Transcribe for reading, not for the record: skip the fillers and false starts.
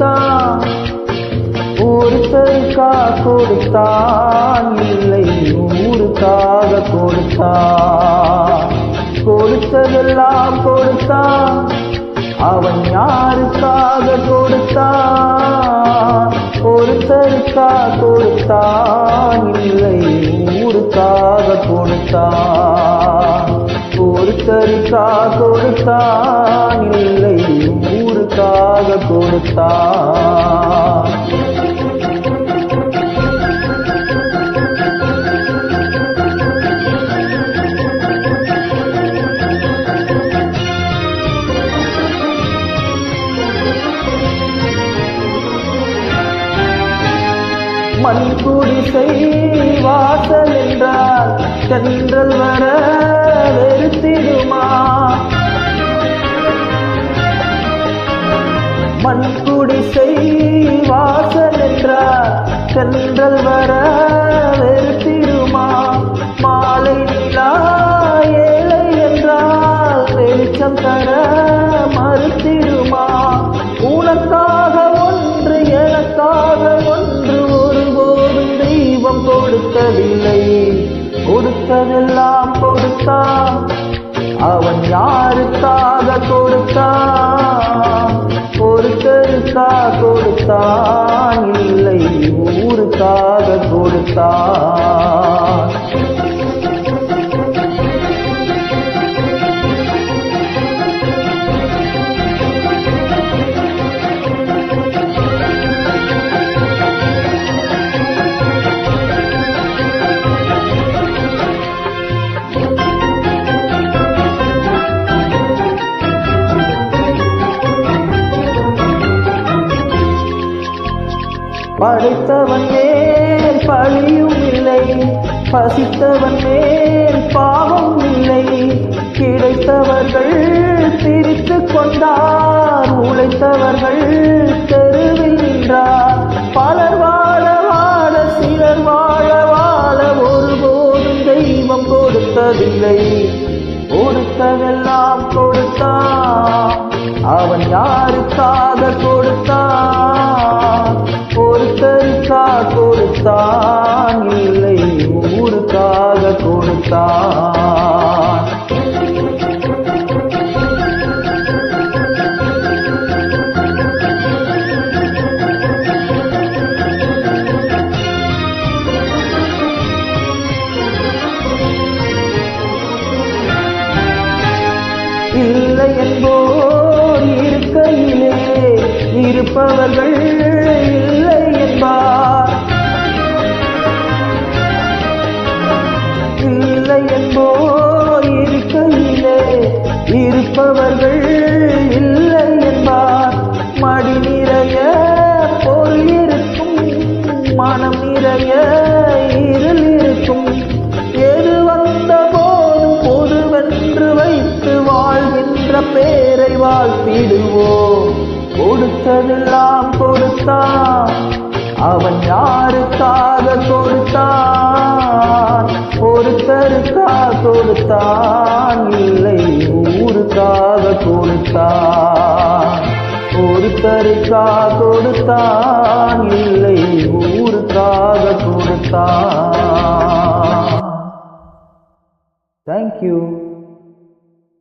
கொடுத்தான், ஒருத்தருக்கா கொடுத்தான், இல்லை ஊருக்காக கொடுத்தான். கொடுத்ததெல்லாம் கொடுத்தான், அவன் யாருக்காக கொடுத்தான்? ஒருத்தருக்கா கொடுத்தான், இல்லை ஊருக்காக கொடுத்தான். ஒருத்தருக்கா கொடுத்தான், இல்லை ஊருக்காக கொடுத்தான். மண் குடிசை வாசல் என்றால் தென்றல் வர வெறுத்திடுமா? மண் குடிசை வாசல் என்றால் தென்றல் வர வெறுத்திடுமா? மாலை நிலா ஏழை என்றால் வெளிச்சம் தர மறுத்திடுமா? உனக்காக ஒன்று எனக்காக ஒன்று ஒருபோதும் தெய்வம் கொடுத்ததில்லை. கொடுத்ததெல்லாம் கொடுத்தான், அவன் யாருக்காக கொடுத்தான்? ஒருத்தருக்கா கொடுத்தான், இல்லை ஊருக்காக கொடுத்தான். படைத்தவன் மேல் பழியும் இல்லை, பசித்தவன் மேல் பாவம் இல்லை. கிடைத்தவர்கள் பிரித்து கொண்டார், உழைத்தவர்கள் தெருவில் நின்றார். பலர் வாழ வாழ சிலர் வாழ வாழ ஒருபோதும் தெய்வம் கொடுத்ததில்லை. கொடுத்ததெல்லாம் கொடுத்தான், அவன் யாருக்காக கொடுத்தான்? ஒருத்தருக்கா கொடுத்தான், இல்லை ஊருக்காக கொடுத்தான். இல்லை என்போர் இருக்கையிலே இருப்பவர்கள் இல்லை என்பார். இல்லை என்போர் இருக்கையிலே இருப்பவர்கள் இல்லை என்பார். மடி நிறைய பொருள் இருக்கும், மனம் நிறைய இருள் இருக்கும். எது வந்த போதும் பொதுவென்று வைத்து வாழ்கின்ற பேரை வாழ்த்திடுவோம். கொடுத்ததெல்லாம் கொடுத்தான், அவன் யாருக்காக கொடுத்தான்? ஒருத்தருக்கா கொடுத்தான், இல்லை ஊருக்காக கொடுத்தான். ஒருத்தருக்கா கொடுத்தான், இல்லை ஊருக்காக கொடுத்தான். Thank you.